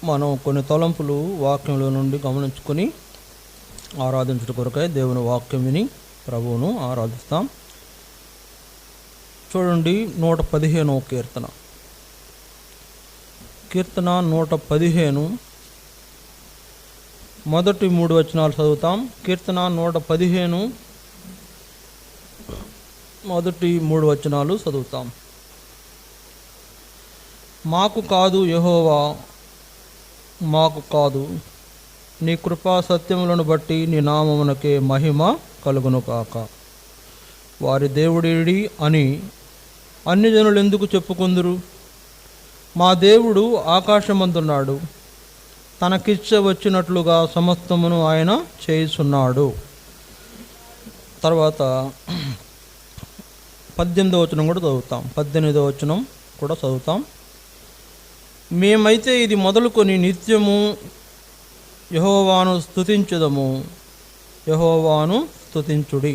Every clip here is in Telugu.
మనం కొన్ని తలంపులు వాక్యంలో నుండి గమనించుకొని ఆరాధించడం కొరకై దేవుని వాక్యం విని ప్రభువును ఆరాధిస్తాం. చూడండి, 115వ కీర్తన 115 మొదటి 3 వచనాలు చదువుతాం. కీర్తన 115 మొదటి 3 వచనాలు చదువుతాం. మాకు కాదు యెహోవా, మాకు కాదు, నీ కృపా సత్యములను బట్టి నీ నామమునకే మహిమ కలుగును కాక. వారి దేవుడేడి అని అన్ని జనులు ఎందుకు చెప్పుకుందురు? మా దేవుడు ఆకాశమందున్నాడు, తనకిచ్చ వచ్చినట్లుగా సమస్తమును ఆయన చేయుచున్నాడు. తర్వాత 18వ వచనం కూడా చదువుతాం. 18వ వచనం కూడా చదువుతాం. మేమైతే ఇది మొదలుకొని నిత్యము యెహోవాను స్తుతించుదము, యెహోవాను స్తుతించుడి.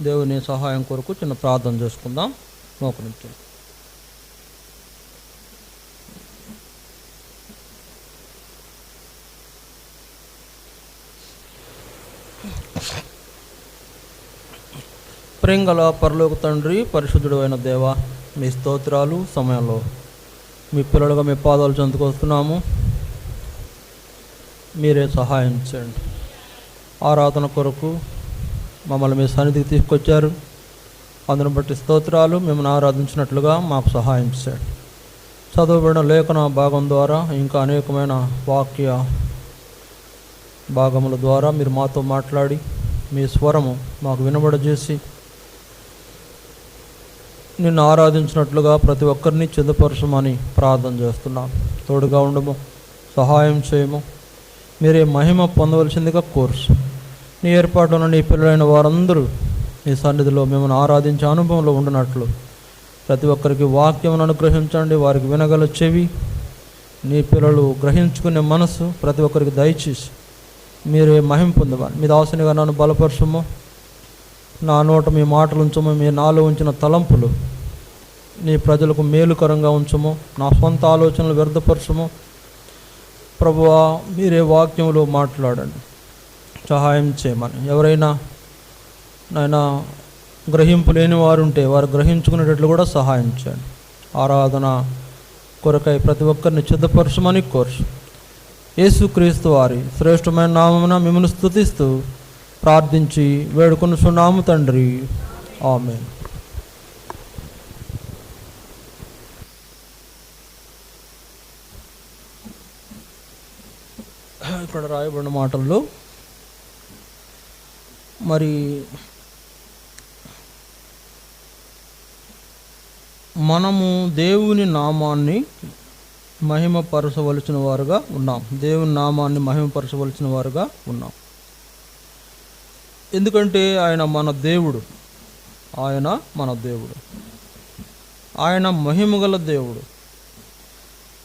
దేవుని సహాయం కొరకు చిన్న ప్రార్థన చేసుకుందాం. మోకరించండి. ప్రేంగల పరలోక తండ్రి, పరిశుద్ధుడు అయిన దేవ, మీ స్తోత్రాలు. సమయంలో మీ పిల్లలుగా మీ పాదాలు చెందుకు వస్తున్నాము. మీరే సహాయం చేయండి. ఆరాధన కొరకు మమ్మల్ని మీ సన్నిధికి తీసుకొచ్చారు, అందును బట్టి స్తోత్రాలు. మిమ్మల్ని ఆరాధించినట్లుగా మాకు సహాయం చేయండి. చదవబడిన లేఖన భాగం ద్వారా ఇంకా అనేకమైన వాక్య భాగముల ద్వారా మీరు మాతో మాట్లాడి మీ స్వరము మాకు వినబడజేసి నిన్ను ఆరాధించినట్లుగా ప్రతి ఒక్కరిని సిద్ధపరచమని ప్రార్థన చేస్తున్నాం. తోడుగా ఉండము, సహాయం చేయము. మీరే మహిమ పొందవలసిందిగా కోర్సు. నీ ఏర్పాటున నీ పిల్లలైన వారందరూ నీ సన్నిధిలో మిమ్మల్ని ఆరాధించే అనుభవంలో ఉండినట్లు ప్రతి ఒక్కరికి వాక్యమును అనుగ్రహించండి. వారికి వినగల చెవి, నీ పిల్లలు గ్రహించుకునే మనసు ప్రతి ఒక్కరికి దయచేసి మీరే మహిమ పొందవాలి. మీ దాసునిగా నన్ను బలపరచము. నా నోట మీ మాటలు ఉంచము. మీ నాలో ఉంచిన తలంపులు నీ ప్రజలకు మేలుకరంగా ఉంచము. నా సొంత ఆలోచనలు వ్యర్థపరచము. ప్రభువా, మీరే వాక్యంలో మాట్లాడండి, సహాయం చేయమని. ఎవరైనా నాయనా గ్రహింపు లేని వారు ఉంటే వారు గ్రహించుకునేటట్లు కూడా సహాయం చేయండి. ఆరాధన కొరకై ప్రతి ఒక్కరిని సిద్ధపరచమని కోర్చు. యేసుక్రీస్తు వారి శ్రేష్టమైన నామమున మిమ్మల్ని స్తుతిస్తూ ప్రార్థించి వేడుకొనుచున్నాము తండ్రి, ఆమేన్. ఇక్కడ రాయబడిన మాటల్లో మరి మనము దేవుని నామాన్ని మహిమపరచవలసిన వారుగా ఉన్నాం. దేవుని నామాన్ని మహిమపరచవలసిన వారుగా ఉన్నాం. ఎందుకంటే ఆయన మన దేవుడు, ఆయన మన దేవుడు, ఆయన మహిమగల దేవుడు.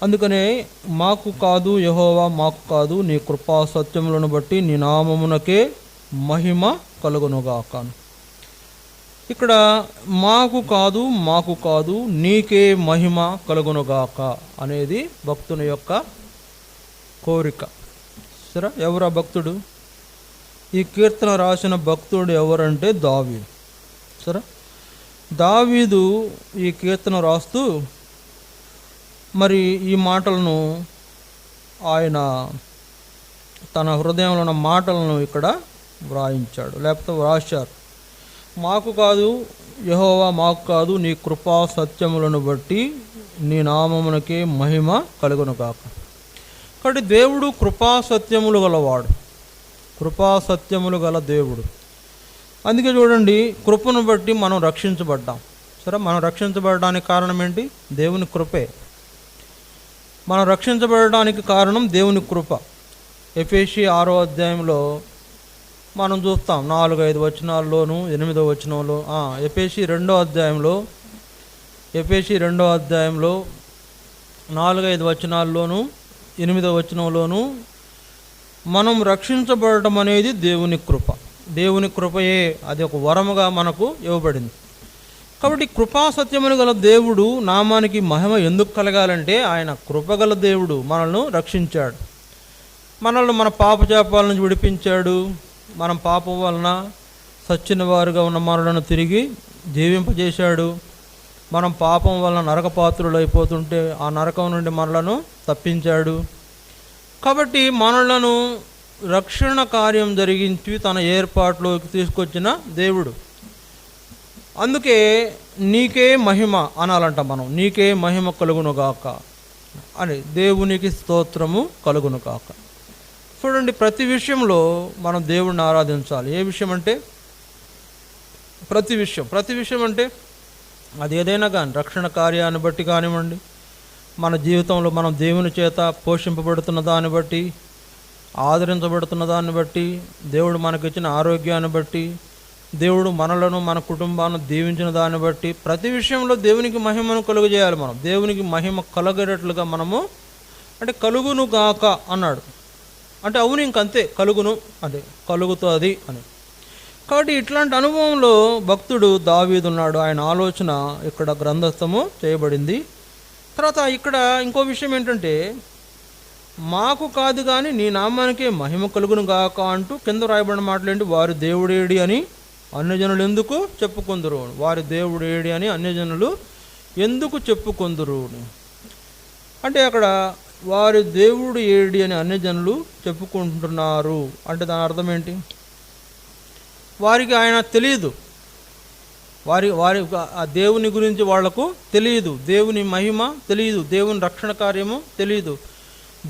అందుకనే మాకు కాదు యెహోవా, మాకు కాదు, నీ కృపా సత్యములను బట్టి నీ నామమునకే మహిమ కలుగునుగాక. ఇక్కడ మాకు కాదు, మాకు కాదు, నీకే మహిమ కలుగునుగాక అనేది భక్తుని యొక్క కోరిక. సరే, ఎవరా భక్తుడు? ఈ కీర్తన రాసిన భక్తుడు ఎవరంటే దావీదు. సరే, దావీదు ఈ కీర్తన రాస్తూ మరి ఈ మాటలను ఆయన తన హృదయంలో ఉన్న మాటలను ఇక్కడ వ్రాయించాడు, లేకపోతే వ్రాశారు. మాకు కాదు యెహోవా, మాకు కాదు, నీ కృపా సత్యములను బట్టి నీ నామమునకే మహిమ కలుగును కాక. కాబట్టి దేవుడు కృపా సత్యములు గలవాడు, కృపా సత్యములు గల దేవుడు. అందుకే చూడండి, కృపను బట్టి మనం రక్షించబడ్డాం. సరే, మనం రక్షించబడడానికి కారణం ఏంటి? దేవుని కృపే. మనం రక్షించబడడానికి కారణం దేవుని కృప. ఎఫెసీ 6వ అధ్యాయంలో మనం చూస్తాం, 4-5 వచనాల్లోనూ 8వ వచనంలో, ఎఫెసీ 2వ అధ్యాయంలో 4-5 వచనాల్లోనూ 8వ వచనంలోనూ మనం రక్షించబడటం అనేది దేవుని కృప. దేవుని కృపయే, అది ఒక వరముగా మనకు ఇవ్వబడింది. కాబట్టి కృపాసత్యములు గల దేవుడు నామానికి మహిమ ఎందుకు కలగాలంటే ఆయన కృపగల దేవుడు మనల్ని రక్షించాడు, మనల్ని మన పాపశాపాల నుంచి విడిపించాడు. మనం పాపం వలన సచ్చిన వారుగా ఉన్న మనలను తిరిగి జీవింపజేశాడు. మనం పాపం వలన నరకపాత్రులు అయిపోతుంటే ఆ నరకం నుండి మనలను తప్పించాడు. కాబట్టి మనలను రక్షణ కార్యం జరిగించి తన ఏర్పాటులోకి తీసుకొచ్చిన దేవుడు. అందుకే నీకే మహిమ అనాలంట మనం. నీకే మహిమ కలుగునుగాక అని, దేవునికి స్తోత్రము కలుగునుగాక. చూడండి, ప్రతి విషయంలో మనం దేవుడిని ఆరాధించాలి. ఏ విషయం అంటే ప్రతి విషయం అంటే అది ఏదైనా కానీ, రక్షణ కార్యాన్ని బట్టి కానివ్వండి, మన జీవితంలో మనం దేవుని చేత పోషింపబడుతున్న దాన్ని బట్టి, ఆదరించబడుతున్న దాన్ని బట్టి, దేవుడు మనకిచ్చిన ఆరోగ్యాన్ని బట్టి, దేవుడు మనలను మన కుటుంబాన్ని దీవించిన దాన్ని బట్టి, ప్రతి విషయంలో దేవునికి మహిమను కలుగజేయాలి. మనం దేవునికి మహిమ కలగేటట్లుగా మనము, అంటే కలుగును గాక అన్నాడు అంటే అవును, ఇంకంతే, కలుగును అంటే కలుగుతుంది అని. కాబట్టి ఇట్లాంటి అనుభవంలో భక్తుడు దావీదు ఉన్నాడు. ఆయన ఆలోచన ఇక్కడ గ్రంథస్థము చేయబడింది. తర్వాత ఇక్కడ ఇంకో విషయం ఏంటంటే, మాకు కాదు కానీ నీ నామానికే మహిమ కలుగును గాక అంటూ కింద రాయబడిన మాటలేంటి, వారి దేవుడేడి అని అన్యజనులు ఎందుకు చెప్పుకొందురు, వారి దేవుడేడి అని అన్యజనులు ఎందుకు చెప్పుకొందురు అంటే, అక్కడ వారి దేవుడు ఏడి అని అన్యజనులు చెప్పుకుంటున్నారు అంటే దాని అర్థం ఏంటి? వారికి ఆయన తెలియదు, వారి ఆ దేవుని గురించి వాళ్లకు తెలియదు, దేవుని మహిమ తెలియదు, దేవుని రక్షణ కార్యము తెలియదు,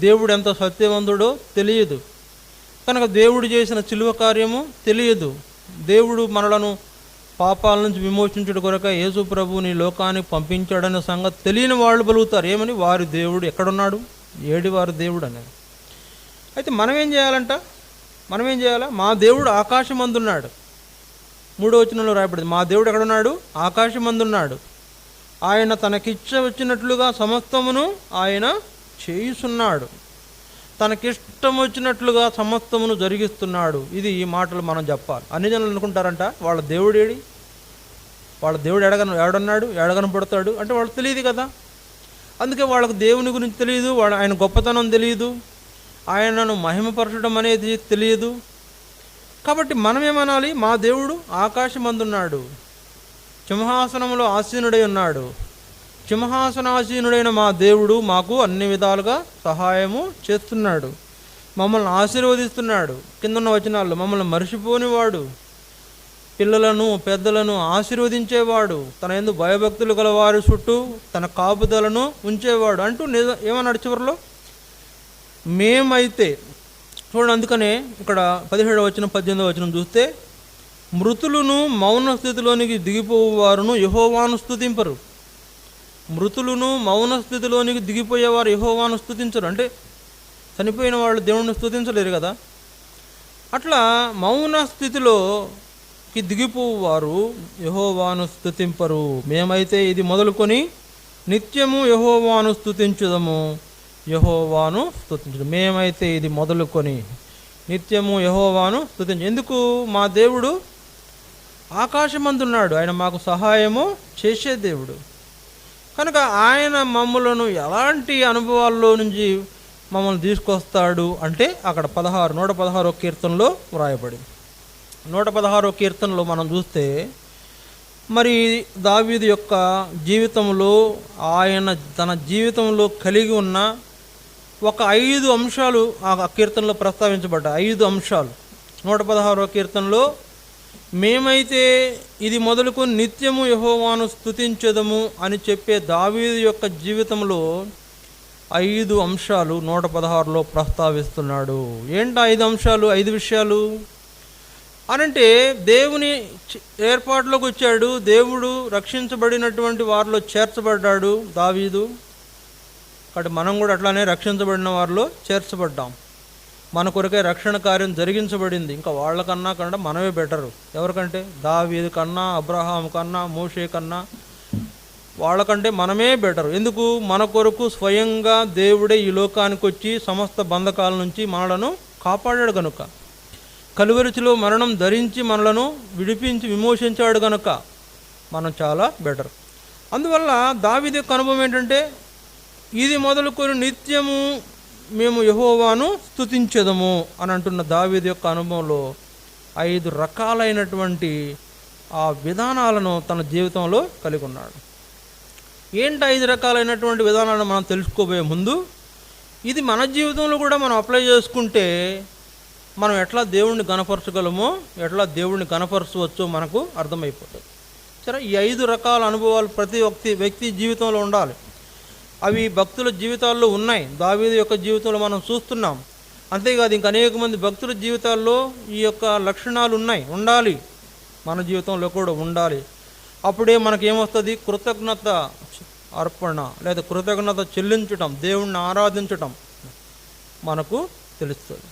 దేవుడు ఎంత సత్యవంతుడో తెలియదు, కనుక దేవుడు చేసిన శిలువ కార్యము తెలియదు, దేవుడు మనలను పాపాల నుంచి విమోచించుట కొరక యేసు ప్రభువుని లోకానికి పంపించాడనే సంగతి తెలియని వాళ్ళు పలుకుతారు. ఏమని? వారి దేవుడు ఎక్కడున్నాడు, ఏడి వారి దేవుడు అనేది. అయితే మనం ఏం చేయాలా? మా దేవుడు ఆకాశమందున్నాడు. 3వ వచనంలో రాయబడింది, మా దేవుడు ఎక్కడున్నాడు? ఆకాశమందున్నాడు. ఆయన తనకిచ్చ వచ్చినట్లుగా సమస్తమును ఆయన చేయుచున్నాడు, తనకిష్టం వచ్చినట్లుగా సమస్తమును జరిగిస్తున్నాడు. ఇది ఈ మాటలు మనం చెప్పాలి. అన్ని జనులు అనుకుంటారంట వాళ్ళ దేవుడు ఏడి, వాళ్ళ దేవుడు ఏడన్నాడు, ఎడగనపడతాడు అంటే వాళ్ళకి తెలియదు కదా. అందుకే వాళ్ళకు దేవుని గురించి తెలియదు, ఆయన గొప్పతనం తెలియదు, ఆయనను మహిమపరచడం అనేది తెలియదు. కాబట్టి మనం ఏమనాలి? మా దేవుడు ఆకాశమందున్నాడు, సింహాసనంలో ఆసీనుడై ఉన్నాడు. సింహాసనాసీనుడైన మా దేవుడు మాకు అన్ని విధాలుగా సహాయము చేస్తున్నాడు, మమ్మల్ని ఆశీర్వదిస్తున్నాడు. కిందన్న వచనాల్లో మమ్మల్ని మరిచిపోనివాడు, పిల్లలను పెద్దలను ఆశీర్వదించేవాడు, తన యందు భయభక్తులు గల వారి చుట్టూ తన కాపుదలను ఉంచేవాడు అంటూ ఏమన్నాడు చివరిలో? మేమైతే చూడండి. అందుకనే ఇక్కడ 17వ వచనం 18వ వచనం చూస్తే, మృతులను మౌన స్థితిలోనికి దిగిపోవు వారును యెహోవాను స్తుతింపరు. మృతులను మౌన స్థితిలోనికి దిగిపోయేవారు యెహోవాను స్తుతించరు. అంటే చనిపోయిన వాళ్ళు దేవుణ్ణి స్తుతించలేరు కదా. అట్లా మౌన స్థితిలోకి దిగిపోవు వారు యెహోవాను స్తుతింపరు. మేమైతే ఇది మొదలుకొని నిత్యము యెహోవాను స్తుతించుదము, యెహోవాను స్తుతించడం. మేమైతే ఇది మొదలుకొని నిత్యము యెహోవాను స్తుతించు. ఎందుకు? మా దేవుడు ఆకాశమందున్నాడు, ఆయన మాకు సహాయము చేసే దేవుడు. కనుక ఆయన మమ్మలను ఎలాంటి అనుభవాల్లో నుంచి మమ్మల్ని తీసుకొస్తాడు అంటే అక్కడ 116వ కీర్తనలో వ్రాయబడింది. 116వ కీర్తనలో మనం చూస్తే, మరి దావీదు యొక్క జీవితంలో ఆయన తన జీవితంలో కలిగి ఉన్న ఒక 5 అంశాలు ఆ కీర్తనలో ప్రస్తావించబడ్డాయి. 5 అంశాలు 116వ కీర్తనలో. మేమైతే ఇది మొదలుకొని నిత్యము యెహోవాను స్తుతించెదము అని చెప్పే దావీదు యొక్క జీవితంలో 5 అంశాలు 116లో ప్రస్తావిస్తున్నాడు. ఏంటి 5 అంశాలు, 5 విషయాలు అనంటే, దేవుని ఏర్పాటులోకి వచ్చాడు, దేవుడు రక్షించబడినటువంటి వారిలో చేర్చబడ్డాడు దావీదు. కాబట్టి మనం కూడా అట్లానే రక్షించబడిన వారిలో చేర్చబడ్డాం. మన కొరకే రక్షణ కార్యం జరిగించబడింది. ఇంకా వాళ్ళకన్నా కన్నా మనమే బెటరు. ఎవరికంటే? దావీదు కన్నా, అబ్రహాం కన్నా, మోషే కన్నా వాళ్ళకంటే మనమే బెటరు. ఎందుకు? మన కొరకు స్వయంగా దేవుడే ఈ లోకానికి వచ్చి సమస్త బంధకాల నుంచి మనలను కాపాడాడు గనుక, కలువరిచిలో మరణం ధరించి మనలను విడిపించి విమోచించాడు గనుక మనం చాలా బెటర్. అందువల్ల దావీదు యొక్క అనుభవం ఏంటంటే, ఇది మొదలుకొని నిత్యము మేము యెహోవాను స్తుతించెదము అని అంటున్న దావీదు యొక్క అనుభవంలో 5 రకాలైనటువంటి ఆ విధానాలను తన జీవితంలో కలిగి ఉన్నాడు. ఏంటి 5 రకాలైనటువంటి విధానాలను మనం తెలుసుకోబోయే ముందు, ఇది మన జీవితంలో కూడా మనం అప్లై చేసుకుంటే మనం ఎట్లా దేవుణ్ణి గణపరచగలమో, ఎట్లా దేవుణ్ణి గణపరచవచ్చో మనకు అర్థమైపోతుంది. సరే, ఈ 5 రకాల అనుభవాలు ప్రతి వ్యక్తి జీవితంలో ఉండాలి. అవి భక్తుల జీవితాల్లో ఉన్నాయి. దావీదు యొక్క జీవితంలో మనం చూస్తున్నాం. అంతేకాదు, ఇంక అనేక మంది భక్తుల జీవితాల్లో ఈ యొక్క లక్షణాలు ఉండాలి. మన జీవితంలో కూడా ఉండాలి. అప్పుడే మనకేమొస్తుంది? కృతజ్ఞత అర్పణ లేదా కృతజ్ఞత చెల్లించటం, దేవుణ్ణి ఆరాధించటం మనకు తెలుస్తుంది.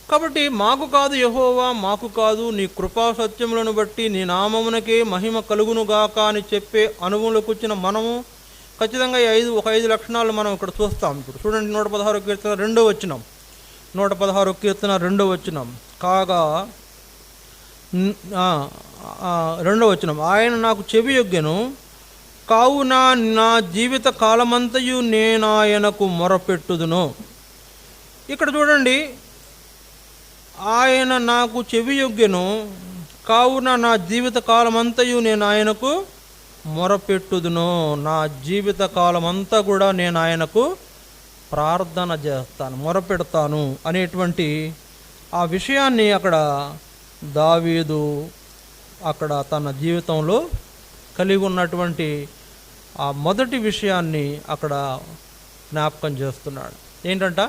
కాబట్టి మాకు కాదు యెహోవా, మాకు కాదు, నీ కృపా సత్యములను బట్టి నీ నామమునకే మహిమ కలుగునుగాక అని చెప్పే అనుభవంలోకి వచ్చిన మనము ఖచ్చితంగా ఒక 5 లక్షణాలు మనం ఇక్కడ చూస్తాం. ఇప్పుడు చూడండి, 116 కీర్తన 2వ వచనం. 116 కీర్తన 2వ వచనం. కాగా 2వ వచనం, ఆయన నాకు చెవియొగ్గెను, కావున నా జీవిత కాలమంతయు నేనాయనకు మొరపెట్టుదును. ఇక్కడ చూడండి, ఆయన నాకు చెవియొగ్గెను, కావున నా జీవిత కాలమంతయు నేను ఆయనకు మొరపెట్టుదును. నా జీవిత కాలమంతా కూడా నేను ఆయనకు ప్రార్థన చేస్తాను, మొరపెడతాను అనేటువంటి ఆ విషయాన్ని అక్కడ దావీదు అక్కడ తన జీవితంలో కలిగి ఉన్నటువంటి ఆ మొదటి విషయాన్ని అక్కడ జ్ఞాపకం చేస్తున్నాడు. ఏంటంట?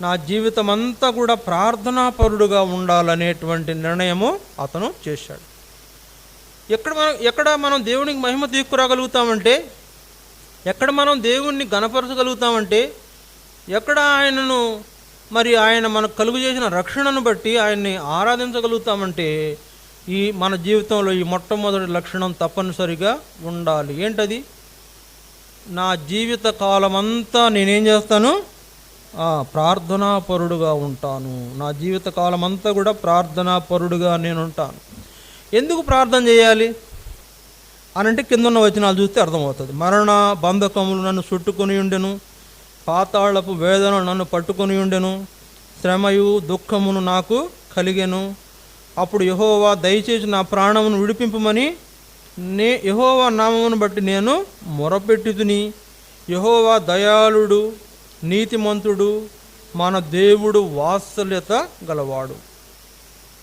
నా జీవితం అంతా కూడా ప్రార్థనాపరుడుగా ఉండాలనేటువంటి నిర్ణయము అతను చేశాడు. ఎక్కడ మనం దేవునికి మహిమ తీసుకురాగలుగుతామంటే, ఎక్కడ మనం దేవుణ్ణి గణపరచగలుగుతామంటే, ఎక్కడ ఆయనను ఆయన మనకు కలుగు చేసిన రక్షణను బట్టి ఆయన్ని ఆరాధించగలుగుతామంటే, ఈ మన జీవితంలో ఈ మొట్టమొదటి లక్షణం తప్పనిసరిగా ఉండాలి. ఏంటది? నా జీవిత కాలమంతా నేనేం చేస్తాను? ప్రార్థనాపరుడుగా ఉంటాను. నా జీవిత కాలమంతా కూడా ప్రార్థనాపరుడుగా నేను ఉంటాను. ఎందుకు ప్రార్థన చేయాలి అనంటే, కిందన్న వచనాలు చూస్తే అర్థమవుతుంది. మరణ బంధకములు నన్ను చుట్టుకొని ఉండెను, పాతాళపు వేదన నన్ను పట్టుకొని ఉండెను, శ్రమయు దుఃఖమును నాకు కలిగెను. అప్పుడు యెహోవా దయచేసి నా ప్రాణమును విడిపింపమని యెహోవా నామమును బట్టి నేను మొరపెట్టుదుని. యెహోవా దయాళుడు, నీతిమంతుడు, మన దేవుడు వాత్సల్యత గలవాడు.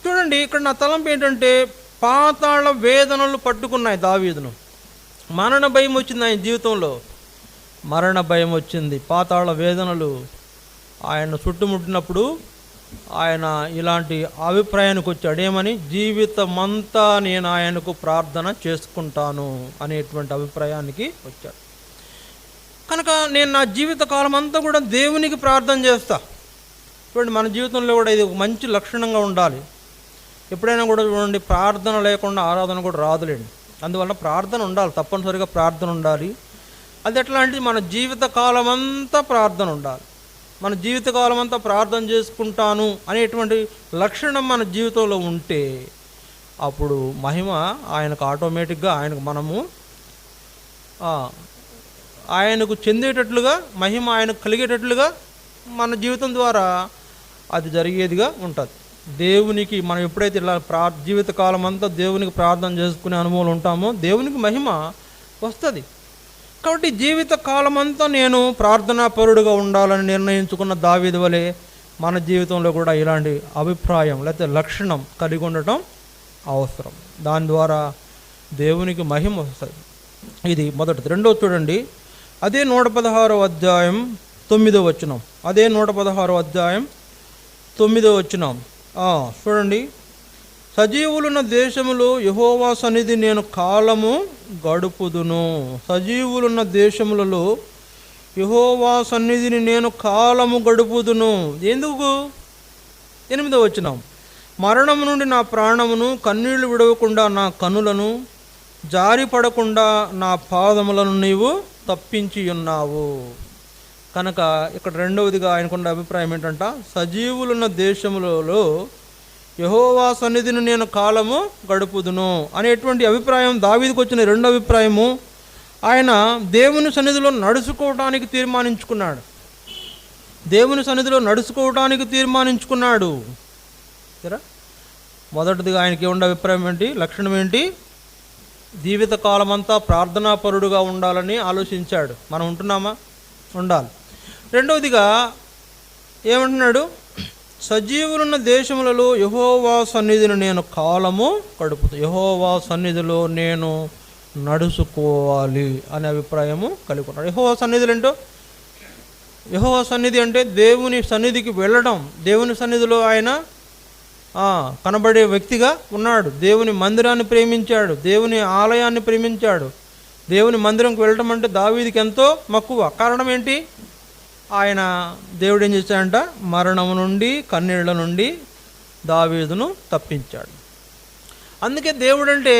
చూడండి, ఇక్కడ నా తలంపు ఏంటంటే, పాతాళ వేదనలు పట్టుకున్నాయి దావీదును. మరణ భయం వచ్చింది ఆయన జీవితంలో, మరణ భయం వచ్చింది, పాతాళ వేదనలు ఆయన చుట్టుముట్టినప్పుడు ఆయన ఇలాంటి అభిప్రాయానికి వచ్చాడు. ఏమని? జీవితమంతా నేను ఆయనకు ప్రార్థన చేసుకుంటాను అనేటువంటి అభిప్రాయానికి వచ్చాడు. కనుక నేను నా జీవిత కాలం అంతా కూడా దేవునికి ప్రార్థన చేస్తా. చూడండి, మన జీవితంలో కూడా ఇది ఒక మంచి లక్షణంగా ఉండాలి. ఎప్పుడైనా కూడా చూడండి, ప్రార్థన లేకుండా ఆరాధన కూడా రాదులేండి. అందువల్ల ప్రార్థన ఉండాలి, తప్పనిసరిగా ప్రార్థన ఉండాలి. అది ఎట్లా అంటే, మన జీవిత కాలం అంతా ప్రార్థన ఉండాలి. మన జీవితకాలం అంతా ప్రార్థన చేసుకుంటాను అనేటువంటి లక్షణం మన జీవితంలో ఉంటే అప్పుడు మహిమ ఆయనకు ఆటోమేటిక్గా మనము ఆయనకు చెందేటట్లుగా, మహిమ ఆయనకు కలిగేటట్లుగా మన జీవితం ద్వారా అది జరిగేదిగా ఉంటుంది. దేవునికి మనం ఎప్పుడైతే ఇలా జీవితకాలం అంతా దేవునికి ప్రార్థన చేసుకునే అనుభవం ఉంటామో దేవునికి మహిమ వస్తుంది. కాబట్టి జీవిత కాలం అంతా నేను ప్రార్థనాపరుడుగా ఉండాలని నిర్ణయించుకున్న దావీదు వలె మన జీవితంలో కూడా ఇలాంటి అభిప్రాయం లేకపోతే లక్షణం కలిగి ఉండటం అవసరం. దాని ద్వారా దేవునికి మహిమ వస్తుంది. ఇది మొదటిది. రెండోది చూడండి, అదే 116వ అధ్యాయం 9వ వచనం. అదే 116వ అధ్యాయం 9వ వచనం చూడండి. సజీవులున్న దేశములో యెహోవా సన్నిధి నేను కాలము గడుపుదును. సజీవులున్న దేశములలో యెహోవా సన్నిధిని నేను కాలము గడుపుదును. ఎందుకు? 8వ వచనం. మరణము నుండి నా ప్రాణమును, కన్నీళ్లు విడవకుండా నా కనులను, జారిపడకుండా నా పాదములను నీవు తప్పించి ఉన్నావు. కనుక ఇక్కడ రెండవదిగా ఆయనకున్న అభిప్రాయం ఏంటంట, సజీవులున్న దేశములలో యెహోవా సన్నిధిని నేను కాలము గడుపుదును అనేటువంటి అభిప్రాయం దావీదుకు వచ్చిన రెండో అభిప్రాయము. ఆయన దేవుని సన్నిధిలో నడుచుకోవటానికి తీర్మానించుకున్నాడు. దేవుని సన్నిధిలో నడుచుకోవటానికి తీర్మానించుకున్నాడు. సరే, మొదటిదిగా ఆయనకి ఉండే అభిప్రాయం ఏంటి, లక్షణం ఏంటి? జీవితకాలం అంతా ప్రార్థనాపరుడుగా ఉండాలని ఆలోచించాడు. మనం ఉంటున్నామా? ఉండాలి. రెండవదిగా ఏమంటున్నాడు? సజీవులున్న దేశములలో యెహోవా సన్నిధిని నేను కాలము గడుపుతాను, యెహోవా సన్నిధిలో నేను నడుచుకోవాలి అనే అభిప్రాయము కలిగి ఉన్నాడు. యెహోవా సన్నిధులు ఏంటో, యెహోవా సన్నిధి అంటే దేవుని సన్నిధికి వెళ్ళడం. దేవుని సన్నిధిలో ఆయన కనబడే వ్యక్తిగా ఉన్నాడు. దేవుని మందిరాన్ని ప్రేమించాడు, దేవుని ఆలయాన్ని ప్రేమించాడు. దేవుని మందిరంకి వెళ్ళటం అంటే దావీదుకి ఎంతో మక్కువ. కారణం ఏంటి? ఆయన దేవుడు ఏం చేశాడంట? మరణము నుండి, కన్నీళ్ల నుండి దావీదును తప్పించాడు. అందుకే దేవుడు అంటే,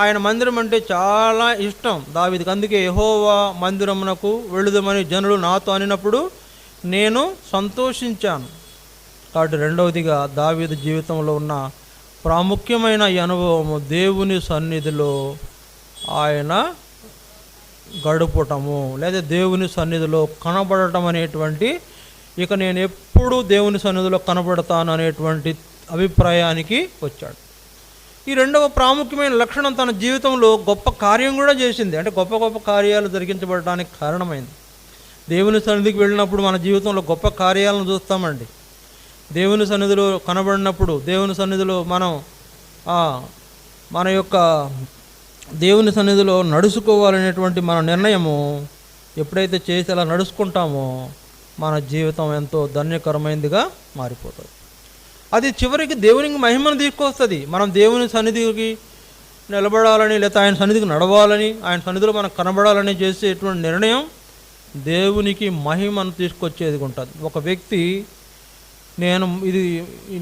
ఆయన మందిరం అంటే చాలా ఇష్టం దావీదుకి. అందుకే యెహోవా మందిరమునకు వెళుదమని జనులు నాతో అనినప్పుడు నేను సంతోషించాను. కాబట్టి రెండవదిగా దావీదు జీవితంలో ఉన్న ప్రాముఖ్యమైన ఈ అనుభవము దేవుని సన్నిధిలో ఆయన గడుపటము, లేదా దేవుని సన్నిధిలో కనబడటం అనేటువంటి, ఇక నేను ఎప్పుడూ దేవుని సన్నిధిలో కనబడతాను అనేటువంటి అభిప్రాయానికి వచ్చాడు. ఈ రెండవ ప్రాముఖ్యమైన లక్షణం తన జీవితంలో గొప్ప కార్యం కూడా చేసింది. అంటే గొప్ప గొప్ప కార్యాలు జరిగించబడడానికి కారణమైంది. దేవుని సన్నిధికి వెళ్ళినప్పుడు మన జీవితంలో గొప్ప కార్యాలను చూస్తామండి. దేవుని సన్నిధిలో కనబడినప్పుడు, దేవుని సన్నిధిలో మనం మన యొక్క దేవుని సన్నిధిలో నడుచుకోవాలనేటువంటి మన నిర్ణయము ఎప్పుడైతే చేసి అలా నడుచుకుంటామో మన జీవితం ఎంతో ధన్యకరమైనదిగా మారిపోతుంది. అది చివరికి దేవునికి మహిమను తీసుకొస్తుంది. మనం దేవుని సన్నిధికి నిలబడాలని, లేదా ఆయన సన్నిధికి నడవాలని, ఆయన సన్నిధిలో మనం కనబడాలని చేసేటువంటి నిర్ణయం దేవునికి మహిమను తీసుకొచ్చేది ఉంటుంది. ఒక వ్యక్తి నేను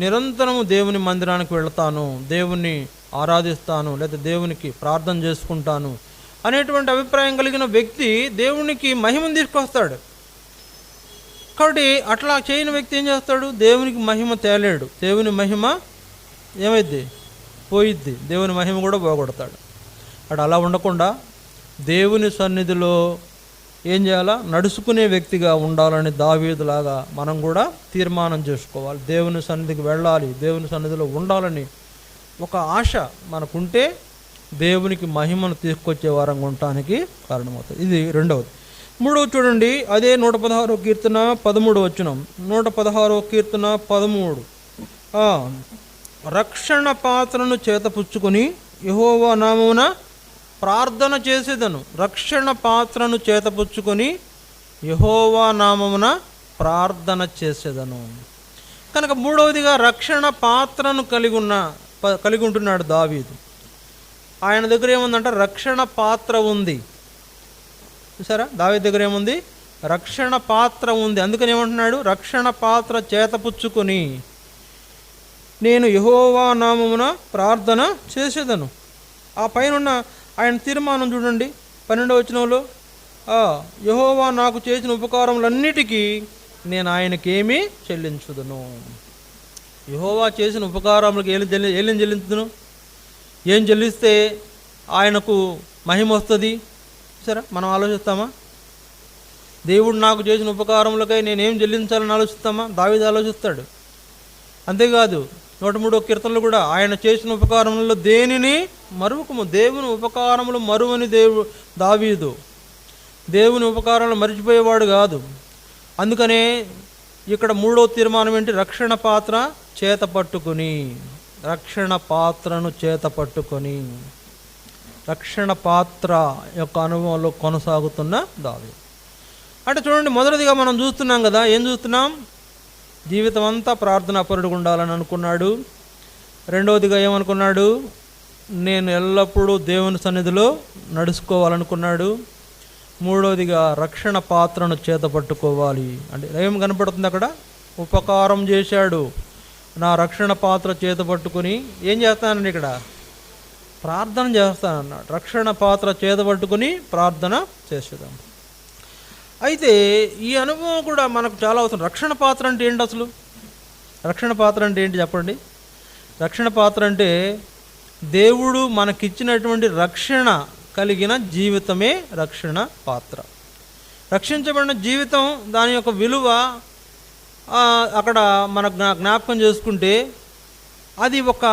నిరంతరం దేవుని మందిరానికి వెళ్తాను, దేవుణ్ణి ఆరాధిస్తాను, లేదా దేవునికి ప్రార్థన చేసుకుంటాను అనేటువంటి అభిప్రాయం కలిగిన వ్యక్తి దేవునికి మహిమను తీసుకొస్తాడు. కాబట్టి అట్లా చేయని వ్యక్తి ఏం చేస్తాడు? దేవునికి మహిమ తేలేడు. దేవుని మహిమ ఏమైద్ది? పోయిద్ది. దేవుని మహిమ కూడా పోగొడతాడు. అటు అలా ఉండకుండా దేవుని సన్నిధిలో ఏం చేయాలా? నడుచుకునే వ్యక్తిగా ఉండాలని దావీదులాగా మనం కూడా తీర్మానం చేసుకోవాలి. దేవుని సన్నిధికి వెళ్ళాలి, దేవుని సన్నిధిలో ఉండాలని ఒక ఆశ మనకుంటే దేవునికి మహిమను తీసుకొచ్చే వారంగా ఉండటానికి కారణమవుతుంది. ఇది రెండవది. మూడవ చూడండి, అదే 116వ కీర్తన 13వ వచనం. 116వ కీర్తన 13. రక్షణ పాత్రను చేతపుచ్చుకొని యెహోవా నామమున ప్రార్థన చేసేదను. రక్షణ పాత్రను చేతపుచ్చుకొని యెహోవా నామమున ప్రార్థన చేసేదను. కనుక మూడవదిగా రక్షణ పాత్రను కలిగి ఉంటున్నాడు దావీదు. ఆయన దగ్గర ఏముందంటే రక్షణ పాత్ర ఉంది. చూసారా, దావీదు దగ్గర ఏముంది? రక్షణ పాత్ర ఉంది. అందుకని ఏమంటున్నాడు? రక్షణ పాత్ర చేతపుచ్చుకొని నేను యెహోవా నామమున ప్రార్థన చేసేదను. ఆ పైన ఆయన తీర్మానం చూడండి, 12వ వచనంలో, యెహోవా నాకు చేసిన ఉపకారములన్నిటికీ నేను ఆయనకేమీ చెల్లించుదును. యెహోవా చేసిన ఉపకారములకు ఏం చెల్లించుదును? ఏం చెల్లిస్తే ఆయనకు మహిమ వస్తుంది? సరే, మనం ఆలోచిస్తామా? దేవుడు నాకు చేసిన ఉపకారములకై నేనేం చెల్లించాలని ఆలోచిస్తామా? దావీదు ఆలోచిస్తాడు. అంతేకాదు 103వ కీర్తనలు కూడా ఆయన చేసిన ఉపకారములలో దేనిని మరువకము. దేవుని ఉపకారములు మరువని దావీదు దేవుని ఉపకారాలను మరిచిపోయేవాడు కాదు. అందుకనే ఇక్కడ మూడో తీర్మానం ఏంటి? రక్షణ పాత్ర చేతపట్టుకొని, రక్షణ పాత్రను చేతపట్టుకొని, రక్షణ పాత్ర యొక్క అనుభవంలో కొనసాగుతున్న దావీదు. అంటే చూడండి, మొదటిదిగా మనం చూస్తున్నాం కదా, ఏం చూస్తున్నాం? జీవితం అంతా ప్రార్థనాపరుడుగా ఉండాలని అనుకున్నాడు. రెండవదిగా ఏమనుకున్నాడు? నేను ఎల్లప్పుడూ దేవుని సన్నిధిలో నడుచుకోవాలనుకున్నాడు. మూడవదిగా రక్షణ పాత్రను చేతపట్టుకోవాలి. అంటే ఏం కనపడుతుంది అక్కడ? ఉపకారం చేశాడు. నా రక్షణ పాత్ర చేతపట్టుకుని ఏం చేస్తానండి? ఇక్కడ ప్రార్థన చేస్తానన్నాడు. రక్షణ పాత్ర చేతపట్టుకుని ప్రార్థన చేసేదాం. అయితే ఈ అనుభవం కూడా మనకు చాలా అవసరం. రక్షణ పాత్ర అంటే ఏంటి అసలు? రక్షణ పాత్ర అంటే ఏంటి చెప్పండి? రక్షణ పాత్ర అంటే దేవుడు మనకిచ్చినటువంటి రక్షణ కలిగిన జీవితమే రక్షణ పాత్ర. రక్షించబడిన జీవితం, దాని యొక్క విలువ అక్కడ మన జ్ఞాపకం చేసుకుంటే అది ఒక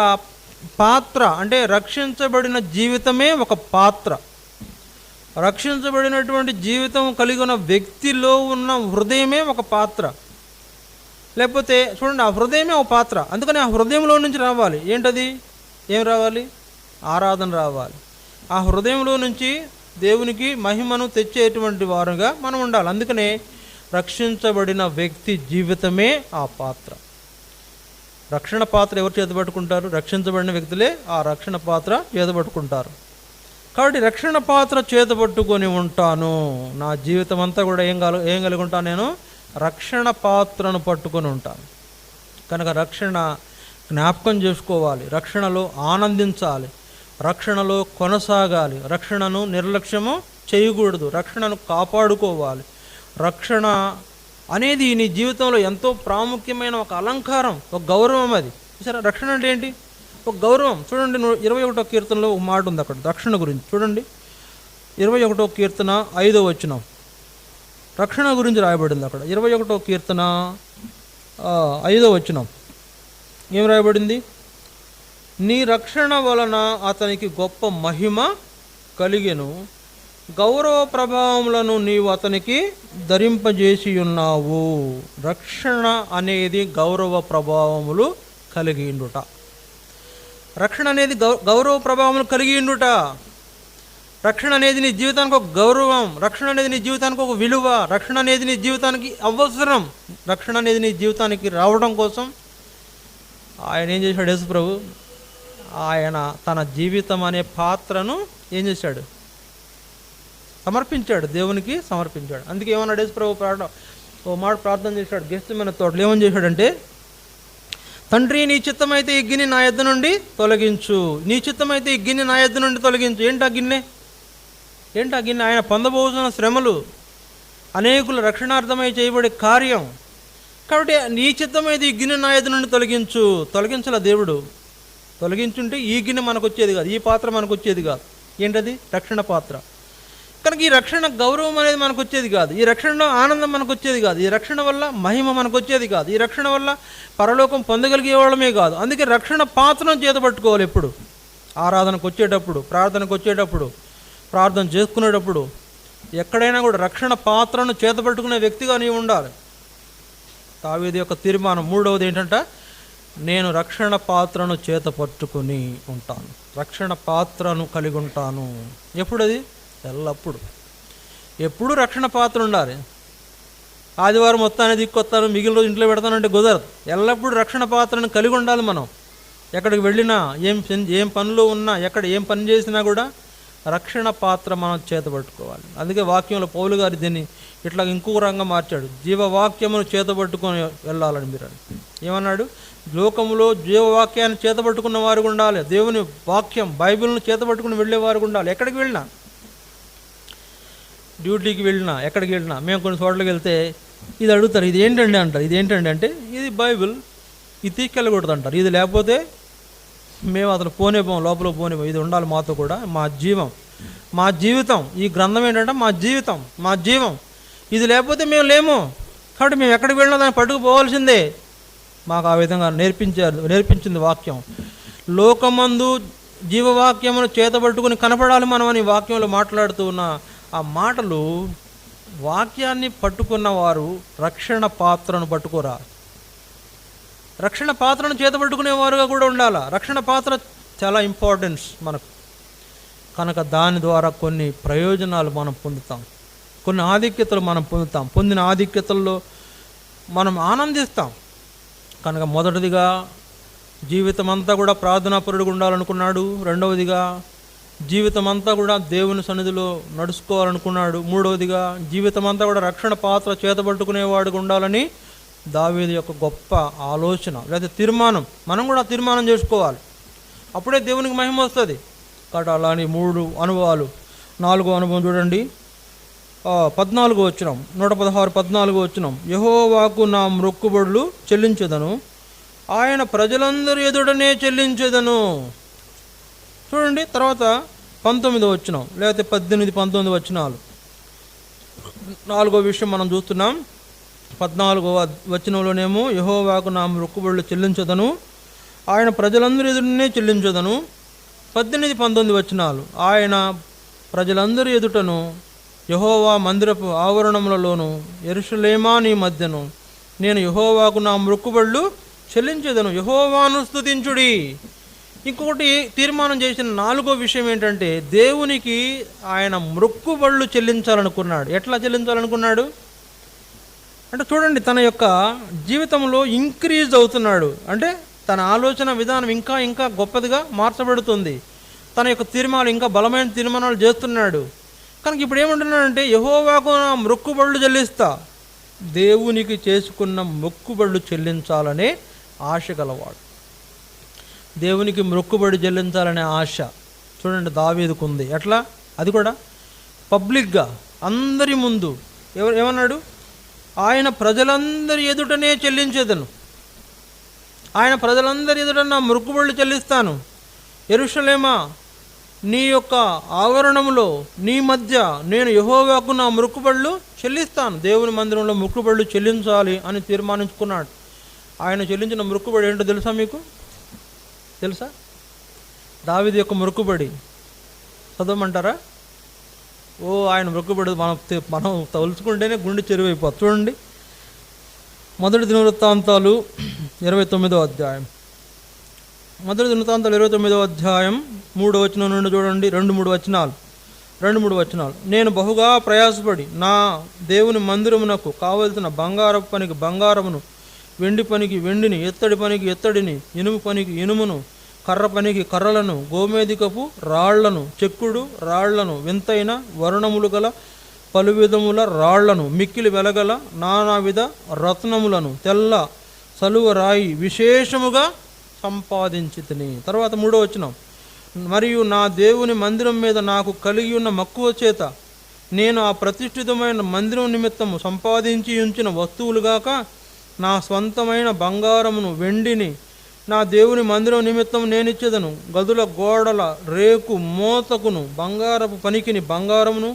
పాత్ర. అంటే రక్షించబడిన జీవితమే ఒక పాత్ర. రక్షించబడినటువంటి జీవితం కలిగి ఉన్న వ్యక్తిలో ఉన్న హృదయమే ఒక పాత్ర. లేకపోతే చూడండి, ఆ హృదయమే ఒక పాత్ర. అందుకని ఆ హృదయంలో నుంచి రావాలి. ఏంటది? ఏం రావాలి? ఆరాధన రావాలి. ఆ హృదయంలో నుంచి దేవునికి మహిమను తెచ్చేటువంటి వారుగా మనం ఉండాలి. అందుకనే రక్షించబడిన వ్యక్తి జీవితమే ఆ పాత్ర. రక్షణ పాత్ర ఎవరు చేతపట్టుకుంటారు? రక్షించబడిన వ్యక్తులే ఆ రక్షణ పాత్ర చేతపట్టుకుంటారు. కాబట్టి రక్షణ పాత్ర చేతపట్టుకొని ఉంటాను. నా జీవితం అంతా కూడా ఏం కలిగి ఉంటాను? నేను రక్షణ పాత్రను పట్టుకొని ఉంటాను. కనుక రక్షణ జ్ఞాపకం చేసుకోవాలి, రక్షణలో ఆనందించాలి, రక్షణలో కొనసాగాలి, రక్షణను నిర్లక్ష్యము చేయకూడదు, రక్షణను కాపాడుకోవాలి. రక్షణ అనేది నీ జీవితంలో ఎంతో ప్రాముఖ్యమైన ఒక అలంకారం, ఒక గౌరవం. అది సరే, రక్షణ అంటే ఏంటి? ఒక గౌరవం. చూడండి, 21వ కీర్తనలో ఒక మాట ఉంది అక్కడ రక్షణ గురించి. చూడండి, 21వ కీర్తన 5వ వచనం రక్షణ గురించి రాయబడింది అక్కడ. 21వ కీర్తన 5వ వచనం ఏం రాయబడింది? నీ రక్షణ వలన అతనికి గొప్ప మహిమ కలిగెను, గౌరవ ప్రభావములను నీవు అతనికి ధరింపజేసి ఉన్నావు. రక్షణ అనేది గౌరవ ప్రభావములు కలిగి ఉండుట. రక్షణ అనేది గౌరవ ప్రభావములు కలిగి ఉండుట. రక్షణ అనేది నీ జీవితానికి ఒక గౌరవం. రక్షణ అనేది నీ జీవితానికి ఒక విలువ. రక్షణ అనేది నీ జీవితానికి అవసరం. రక్షణ అనేది నీ జీవితానికి రావడం కోసం ఆయన ఏం చేశాడు? యేసు ప్రభు ఆయన తన జీవితం అనే పాత్రను ఏం చేశాడు? సమర్పించాడు, దేవునికి సమర్పించాడు. అందుకే ఏమన్నాడు యేసు ప్రభు? ఓ మాట ప్రార్థన చేశాడు గెత్సేమనే తోటలో. ఏమని చేశాడంటే, తండ్రి నీ చిత్తమైతే ఈ గిన్నె నా యొద్ద నుండి తొలగించు, నీ చిత్తమైతే ఈ గిన్నె నా యొద్ద నుండి తొలగించు. ఏంటి ఆ గిన్నె? ఆయన పొందబోతున్న శ్రమలు, అనేకుల రక్షణార్థమై చేయబడే కార్యం. కాబట్టి నీ చిత్తమైతే ఈ గిన్నె నా యొద్ద నుండి తొలగించు. తొలగించాల దేవుడు. తొలగించుంటే ఈ గిన్నె మనకు వచ్చేది కాదు, ఈ పాత్ర మనకు వచ్చేది కాదు. ఏంటది? రక్షణ పాత్ర. కనుక ఈ రక్షణ గౌరవం అనేది మనకు వచ్చేది కాదు, ఈ రక్షణలో ఆనందం మనకు వచ్చేది కాదు, ఈ రక్షణ వల్ల మహిమ మనకు వచ్చేది కాదు, ఈ రక్షణ వల్ల పరలోకం పొందగలిగే వాళ్ళమే కాదు. అందుకే రక్షణ పాత్రను చేతపట్టుకోవాలి. ఎప్పుడు ఆరాధనకు వచ్చేటప్పుడు, ప్రార్థనకు వచ్చేటప్పుడు, ప్రార్థన చేసుకునేటప్పుడు, ఎక్కడైనా కూడా రక్షణ పాత్రను చేతపట్టుకునే వ్యక్తిగా నీవు ఉండాలి. దావీదు యొక్క తీర్మానం 3వది ఏంటంట? నేను రక్షణ పాత్రను చేతపట్టుకుని ఉంటాను, రక్షణ పాత్రను కలిగి ఉంటాను. ఎప్పుడది? ఎల్లప్పుడు. ఎప్పుడు రక్షణ పాత్ర ఉండాలి. ఆదివారం మొత్తాన్ని దిక్కొస్తాను, మిగిలిన రోజు ఇంట్లో పెడతానంటే కుదరదు. ఎల్లప్పుడూ రక్షణ పాత్రను కలిగి ఉండాలి. మనం ఎక్కడికి వెళ్ళినా, ఏం పనులు ఉన్నా, ఎక్కడ ఏం పని చేసినా కూడా రక్షణ పాత్ర మనం చేతపట్టుకోవాలి. అందుకే వాక్యంలో పౌలు గారు దీన్ని ఇట్లా ఇంకొక రంగం మార్చాడు. జీవవాక్యమును చేతపట్టుకొని వెళ్ళాలని మీరు ఏమన్నాడు? లోకములో జీవవాక్యాన్ని చేతపట్టుకున్న వారు ఉండాలి. దేవుని వాక్యం బైబిల్ను చేతపట్టుకుని వెళ్ళేవారు ఉండాలి. ఎక్కడికి వెళ్ళినా, డ్యూటీకి వెళ్ళినా, ఎక్కడికి వెళ్ళినా, మేము కొన్ని చోట్లకి వెళ్తే ఇది అడుగుతారు, ఇది ఏంటండి అంటారు. ఇది ఏంటండి అంటే, ఇది బైబిల్, ఇది తీసుకెళ్ళకూడదు అంటారు. ఇది లేకపోతే మేము అతను పోనేపోం, లోపల పోనేపోం. ఇది ఉండాలి మాతో కూడా. మా జీవితం ఈ గ్రంథం ఏంటంటే మా జీవం. ఇది లేకపోతే మేము లేము. కాబట్టి మేము ఎక్కడికి వెళ్ళినా దాన్ని పట్టుకుపోవాల్సిందే. మాకు ఆ విధంగా నేర్పించింది వాక్యం. లోకమందు జీవవాక్యమును చేతబట్టుకుని కనపడాలి మనం అని వాక్యంలో మాట్లాడుతూ ఉన్న ఆ మాటలు, వాక్యాన్ని పట్టుకున్న వారు రక్షణ పాత్రను పట్టుకోరా. రక్షణ పాత్రను చేతబట్టుకునేవారుగా కూడా ఉండాలి. రక్షణ పాత్ర చాలా ఇంపార్టెన్స్ మనకు. కనుక దాని ద్వారా కొన్ని ప్రయోజనాలు మనం పొందుతాం, కొన్ని ఆధిక్యతలు మనం పొందుతాం. పొందిన ఆధిక్యతల్లో మనం ఆనందిస్తాం. కనుక మొదటిదిగా జీవితం అంతా కూడా ప్రార్థనాపరుడుగా ఉండాలనుకున్నాడు. రెండవదిగా జీవితం అంతా కూడా దేవుని సన్నిధిలో నడుచుకోవాలనుకున్నాడు. మూడవదిగా జీవితం అంతా కూడా రక్షణ పాత్ర చేతబట్టుకునేవాడుగా ఉండాలని దావీదు యొక్క గొప్ప ఆలోచన లేదా తీర్మానం. మనం కూడా తీర్మానం చేసుకోవాలి, అప్పుడే దేవునికి మహిమ వస్తుంది. కాబట్టి అలాని 3 అనుభవాలు. 4వ అనుభవం చూడండి, 14వ వచనం, 116 14వ వచనం. యెహోవాకు నా మొక్కుబడులు చెల్లించెదను, ఆయన ప్రజలందరి ఎదుటనే చెల్లించేదను. చూడండి తర్వాత 19వ వచనం, లేకపోతే 18, 19 వచనాలు. 4వ విషయం మనం చూస్తున్నాం. 14వ వచనంలోనేమో యెహోవాకు నా మొక్కుబడులు చెల్లించదను, ఆయన ప్రజలందరి ఎదుటనే చెల్లించదను. 18, 19 వచనాలు, ఆయన ప్రజలందరి ఎదుటను, యెహోవా మందిరపు ఆవరణములలోను, యెరూషలేమా నీ మధ్యను నేను యెహోవాకు నా మొక్కుబడులు చెల్లించేదను. యెహోవాను స్తుతించుడి. ఇంకొకటి తీర్మానం చేసిన 4వ విషయం ఏంటంటే, దేవునికి ఆయన మొక్కుబడులు చెల్లించాలనుకున్నాడు. ఎట్లా చెల్లించాలనుకున్నాడు అంటే చూడండి, తన యొక్క జీవితంలో ఇంక్రీజ్ అవుతున్నాడు. అంటే తన ఆలోచన విధానం ఇంకా ఇంకా గొప్పదిగా మార్చబడుతుంది. తన యొక్క తీర్మానాలు ఇంకా బలమైన తీర్మానాలు చేస్తున్నాడు. కనుక ఇప్పుడు ఏమంటున్నాడంటే, యెహోవాకు నా మొక్కుబడులు చెల్లిస్తా. దేవునికి చేసుకున్న మొక్కుబడులు చెల్లించాలనే ఆశ గలవాడు. దేవునికి మొక్కుబడి చెల్లించాలనే ఆశ చూడండి దావీదుకు ఉంది. ఎట్లా? అది కూడా పబ్లిక్గా అందరి ముందు ఏమన్నాడు? ఆయన ప్రజలందరి ఎదుటనే చెల్లించేదను, ఆయన ప్రజలందరి ఎదుట నా మొక్కుబడులు చెల్లిస్తాను. యెరూషలేమా నీ యొక్క ఆవరణంలో నీ మధ్య నేను యెహోవాకు నా మొక్కుబడులు చెల్లిస్తాను. దేవుని మందిరంలో మొక్కుబడులు చెల్లించాలి అని తీర్మానించుకున్నాడు. ఆయన చెల్లించిన మొక్కుబడి ఏంటో తెలుసా? మీకు తెలుసా? దావీదు యొక్క మొక్కుబడి చదవమంటారా? ఆయన మొక్కుబడి మనం తలుచుకుంటేనే గుండె చెరువైపోతుంది. చూడండి, మొదటి దినవృత్తాంతాలు 29వ అధ్యాయం. మొదటి దినవృత్తాంతాలు 29వ అధ్యాయం 3వ వచనం నుండి చూడండి. 2-3 వచనాలు. నేను బహుగా ప్రయాసపడి నా దేవుని మందిరమునకు కావలసిన బంగారపు పనికి బంగారమును, వెండి పనికి వెండిని, ఎత్తడి పనికి ఎత్తడిని, ఇనుము పనికి ఇనుమును, కర్ర పనికి కర్రలను, గోమేధికపు రాళ్లను, చెక్కుడు రాళ్లను, వింతైన వర్ణములు గల పలు విధముల రాళ్లను, మిక్కిలి వెలగల నానావిధ రత్నములను, తెల్ల సలువ రాయి విశేషముగా సంపాదించితిని. తర్వాత 3వ వచనం, మరియు నా దేవుని మందిరం మీద నాకు కలిగి ఉన్న మక్కువ చేత నేను ఆ ప్రతిష్ఠితమైన మందిరం నిమిత్తము సంపాదించి ఉంచిన వస్తువులుగాక నా స్వంతమైన బంగారమును వెండిని నా దేవుని మందిరం నిమిత్తం నేనిచ్చేదను. గదుల గోడల రేకు మోతకును, బంగారపు పనికిని బంగారమును,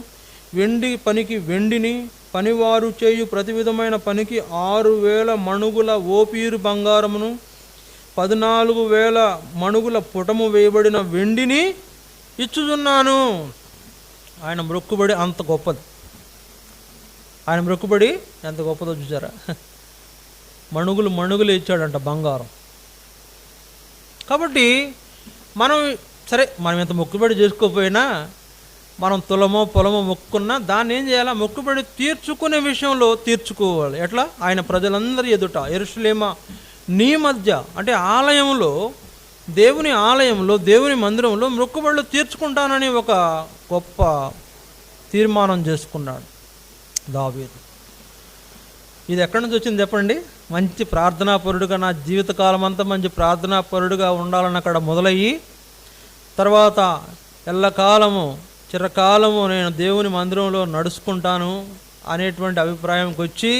వెండి పనికి వెండిని, పనివారు చేయు ప్రతి విధమైన పనికి 6,000 మణుగుల ఓపీరు బంగారమును, 14,000 మణుగుల పుటము వేయబడిన వెండిని ఇచ్చుచున్నాను. ఆయన మొక్కుబడి అంత గొప్పది. ఆయన మొక్కుబడి ఎంత గొప్పదో చూసారా? మణుగులు ఇచ్చాడంట బంగారం. కాబట్టి మనం ఎంత మొక్కుబడి చేసుకోకపోయినా, మనం తులమో పొలమో మొక్కుకున్నా దాన్ని ఏం చేయాలా? మొక్కుబడి తీర్చుకునే విషయంలో తీర్చుకోవాలి. ఎట్లా? ఆయన ప్రజలందరి ఎదుట యెరూషలేమా నీ మధ్య, అంటే ఆలయంలో, దేవుని ఆలయంలో, దేవుని మందిరంలో మొక్కుబడులు తీర్చుకుంటానని ఒక గొప్ప తీర్మానం చేసుకున్నాడు దావీదు. ఇది ఎక్కడి నుంచి వచ్చింది చెప్పండి? మంచి ప్రార్థనాపరుడుగా, నా జీవితకాలం అంతా మంచి ప్రార్థనాపరుడుగా ఉండాలని అక్కడ మొదలయ్యి, తర్వాత ఎల్లకాలము చిరకాలము నేను దేవుని మందిరంలో నడుచుకుంటాను అనేటువంటి అభిప్రాయంకి వచ్చి,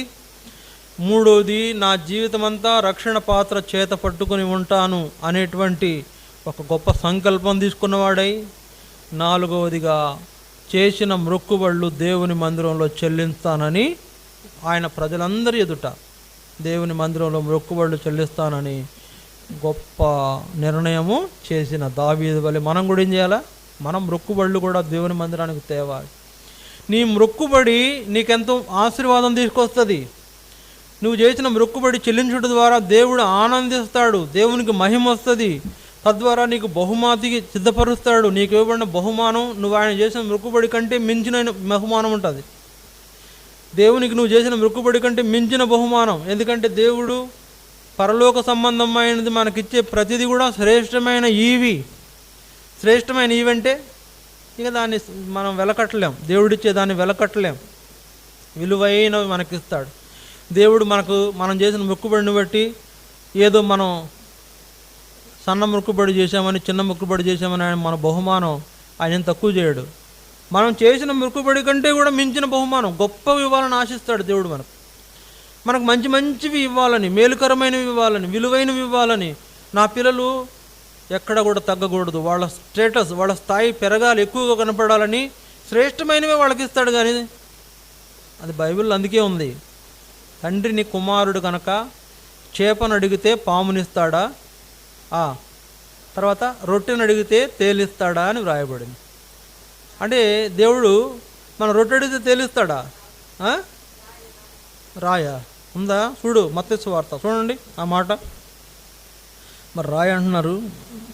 3వది నా జీవితమంతా రక్షణ పాత్ర చేత పట్టుకుని ఉంటాను అనేటువంటి ఒక గొప్ప సంకల్పం తీసుకున్నవాడై, 4వదిగా చేసిన మొక్కుబడులు దేవుని మందిరంలో చెల్లిస్తానని, ఆయన ప్రజలందరి ఎదుట దేవుని మందిరంలో మొక్కుబడులు చెల్లిస్తానని గొప్ప నిర్ణయము చేసిన దావీదు వలె మనం కూడా ఏం చేయాలా? మనం మొక్కుబడులు కూడా దేవుని మందిరానికి తేవాలి. నీ మొక్కుబడి నీకెంతో ఆశీర్వాదం తీసుకొస్తుంది. నువ్వు చేసిన మొక్కుబడి చెల్లించడం ద్వారా దేవుడు ఆనందిస్తాడు, దేవునికి మహిమ వస్తుంది. తద్వారా నీకు బహుమతికి సిద్ధపరుస్తాడు. నీకు ఇవ్వబడిన బహుమానం నువ్వు ఆయన చేసిన మొక్కుబడి కంటే మించిన బహుమానం ఉంటుంది. దేవునికి నువ్వు చేసిన మొక్కుబడి కంటే మించిన బహుమానం. ఎందుకంటే దేవుడు పరలోక సంబంధమైనది మనకిచ్చే ప్రతిదీ కూడా శ్రేష్టమైన ఈవంటే ఇక దాన్ని మనం వెలకట్టలేం. దేవుడిచ్చే దాన్ని వెలకట్టలేం. విలువైనవి మనకిస్తాడు దేవుడు. మనం చేసిన మొక్కుబడిని బట్టి ఏదో మనం సన్న మొక్కుబడి చేశామని, చిన్న మొక్కుబడి చేశామని ఆయన మన బహుమానం ఆయన తక్కువ చేయడు. మనం చేసిన మొక్కుబడి కంటే కూడా మించిన బహుమానం, గొప్ప ఇవ్వాలని ఆశిస్తాడు దేవుడు మనకు. మనకు మంచి మంచివి ఇవ్వాలని, మేలుకరమైనవి ఇవ్వాలని, విలువైనవి ఇవ్వాలని. నా పిల్లలు ఎక్కడ కూడా తగ్గకూడదు, వాళ్ళ స్టేటస్, వాళ్ళ స్థాయి పెరగాలి, ఎక్కువగా కనపడాలని శ్రేష్టమైనవే వాళ్ళకి ఇస్తాడు. కానీ అది బైబిల్లో అందుకే ఉంది, తండ్రిని కుమారుడు కనుక చేపను అడిగితే పామునిస్తాడా, తర్వాత రొట్టెను అడిగితే తేలిస్తాడా అని వ్రాయబడింది. అంటే దేవుడు మన రొట్టె అడిగితే తేలిస్తాడా? రాయ ఉందా? చూడు మత్తయి సువార్త చూడండి ఆ మాట. మరి రాయ అంటున్నారు,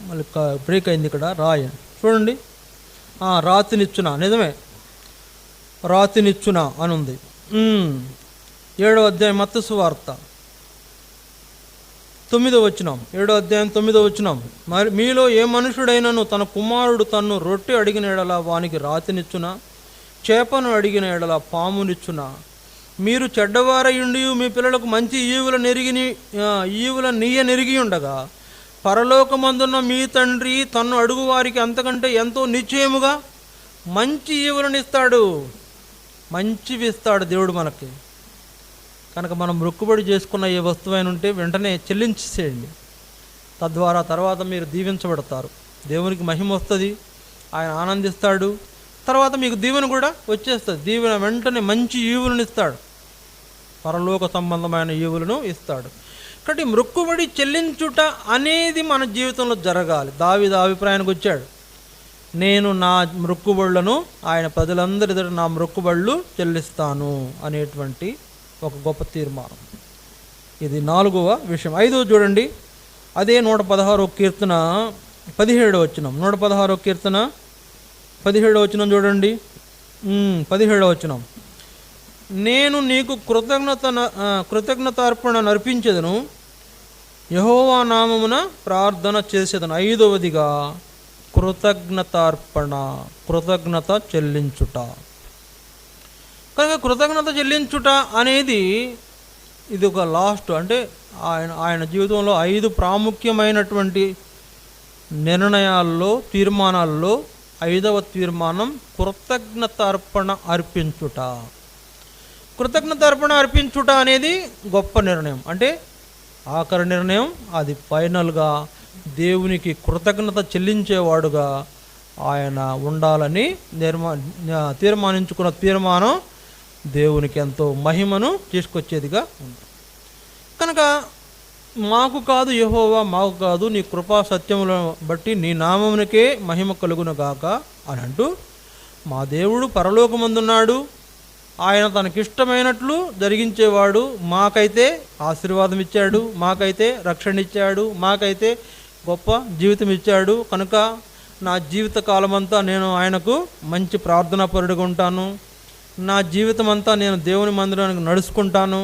మళ్ళీ బ్రేక్ అయింది ఇక్కడ. రాయ చూడండి, రాతినిచ్చునా, నిజమే రాతినిచ్చునా అని ఉంది. 7వ అధ్యాయం మత్తయి సువార్త 9వ వచనం, 7వ అధ్యాయం 9వ వచనం. మరి మీలో ఏ మనుషుడైనను తన కుమారుడు తన్ను రొట్టె అడిగిన ఎడల వానికి రాతినిచ్చునా, చేపను అడిగిన ఎడల పామునిచ్చునా? మీరు చెడ్డవారయుండి మీ పిల్లలకు మంచి ఈవుల నెరిగి ఉండగా పరలోకమందున్న మీ తండ్రి తన్ను అడుగు వారికి అంతకంటే ఎంతో నిశ్చయముగా మంచి ఈవులను ఇస్తాడు. మంచివి ఇస్తాడు దేవుడు మనకి. కనుక మనం మొక్కుబడి చేసుకున్న ఏ వస్తువైన ఉంటే వెంటనే చెల్లించేసేయండి. తద్వారా తర్వాత మీరు దీవించబడతారు, దేవునికి మహిమ వస్తుంది, ఆయన ఆనందిస్తాడు. తర్వాత మీకు దీవెన కూడా వచ్చేస్తుంది. దీవెన వెంటనే మంచి ఈవులను ఇస్తాడు, పరలోక సంబంధమైన ఈవులను ఇస్తాడు. కాబట్టి మొక్కుబడి చెల్లించుట అనేది మన జీవితంలో జరగాలి. దావీదు అభిప్రాయానికి వచ్చాడు, నేను నా మొక్కుబడులను ఆయన ప్రజలందరి ఎదుట నా మొక్కుబడులు చెల్లిస్తాను అనేటువంటి ఒక గొప్ప తీర్మానం. ఇది 4వ విషయం. 5వ చూడండి, అదే 116వ కీర్తన 17వ వచనం. 116వ కీర్తన 17వ వచనం చూడండి. 17వ వచనం. నేను నీకు కృతజ్ఞతార్పణ నర్పించెదను, యెహోవా నామమున ప్రార్థన చేసేదను. 5వదిగా కృతజ్ఞతార్పణ, కృతజ్ఞత చెల్లించుట. కనుక కృతజ్ఞత చెల్లించుట అనేది ఇది ఒక లాస్ట్, అంటే ఆయన జీవితంలో 5 ప్రాముఖ్యమైనటువంటి నిర్ణయాల్లో, తీర్మానాల్లో 5వ తీర్మానం కృతజ్ఞతార్పణ అర్పించుట. కృతజ్ఞతార్పణ అర్పించుట అనేది గొప్ప నిర్ణయం, అంటే ఆఖరి నిర్ణయం. అది ఫైనల్గా దేవునికి కృతజ్ఞత చెల్లించేవాడుగా ఆయన ఉండాలని తీర్మానించుకున్న తీర్మానం దేవునికి ఎంతో మహిమను తీసుకొచ్చేదిగా ఉంది. కనుక మాకు కాదు యెహోవా, మాకు కాదు, నీ కృపా సత్యములను బట్టి నీ నామమునకే మహిమ కలుగునుగాక అని అంటూ, మా దేవుడు పరలోకమందున్నాడు, ఆయన తనకిష్టమైనట్లు జరిగించేవాడు, మాకైతే ఆశీర్వాదం ఇచ్చాడు, మాకైతే రక్షణ ఇచ్చాడు, మాకైతే గొప్ప జీవితం ఇచ్చాడు. కనుక నా జీవిత కాలమంతా నేను ఆయనకు మంచి ప్రార్థనాపరుడిగా ఉంటాను, నా జీవితం అంతా నేను దేవుని మందిరానికి నడుచుకుంటాను,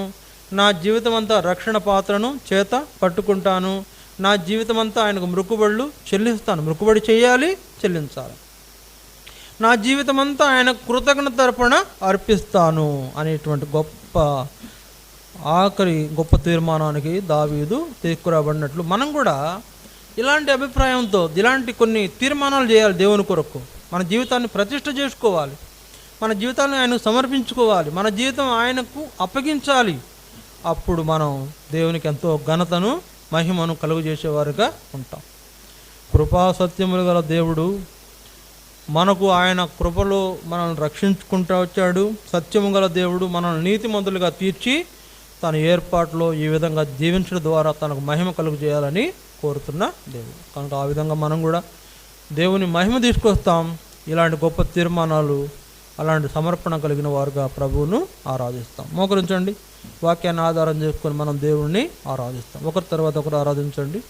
నా జీవితం అంతా రక్షణ పాత్రను చేత పట్టుకుంటాను, నా జీవితం అంతా ఆయనకు మొక్కుబడులు చెల్లిస్తాను. మొక్కుబడి చేయాలి, చెల్లించాలి. నా జీవితం అంతా ఆయన కృతజ్ఞతార్పణ అర్పిస్తాను అనేటువంటి ఆఖరి గొప్ప తీర్మానానికి దావీదు తీసుకురాబడినట్లు మనం కూడా ఇలాంటి అభిప్రాయంతో ఇలాంటి కొన్ని తీర్మానాలు చేయాలి. దేవుని కొరకు మన జీవితాన్ని ప్రతిష్ఠ చేసుకోవాలి, మన జీవితాన్ని ఆయనకు సమర్పించుకోవాలి, మన జీవితం ఆయనకు అప్పగించాలి. అప్పుడు మనం దేవునికి ఎంతో ఘనతను, మహిమను కలుగజేసేవారుగా ఉంటాం. కృపా సత్యములు గల దేవుడు మనకు ఆయన కృపలో మనల్ని రక్షించుకుంటూ వచ్చాడు. సత్యము గల దేవుడు మనల్ని నీతిమంతులుగా తీర్చి తన ఏర్పాటులో ఈ విధంగా జీవించడం ద్వారా తనకు మహిమ కలుగజేయాలని కోరుతున్న దేవుడు. కనుక ఆ విధంగా మనం కూడా దేవుని మహిమ తీసుకొస్తాం. ఇలాంటి గొప్ప తీర్మానాలు, అలాంటి సమర్పణ కలిగిన వారుగా ప్రభువును ఆరాధిస్తాం. మోకరించండి, వాక్యాన్ని ఆధారం చేసుకొని మనం దేవుణ్ణి ఆరాధిస్తాం. ఒకరి తర్వాత ఒకరు ఆరాధించండి.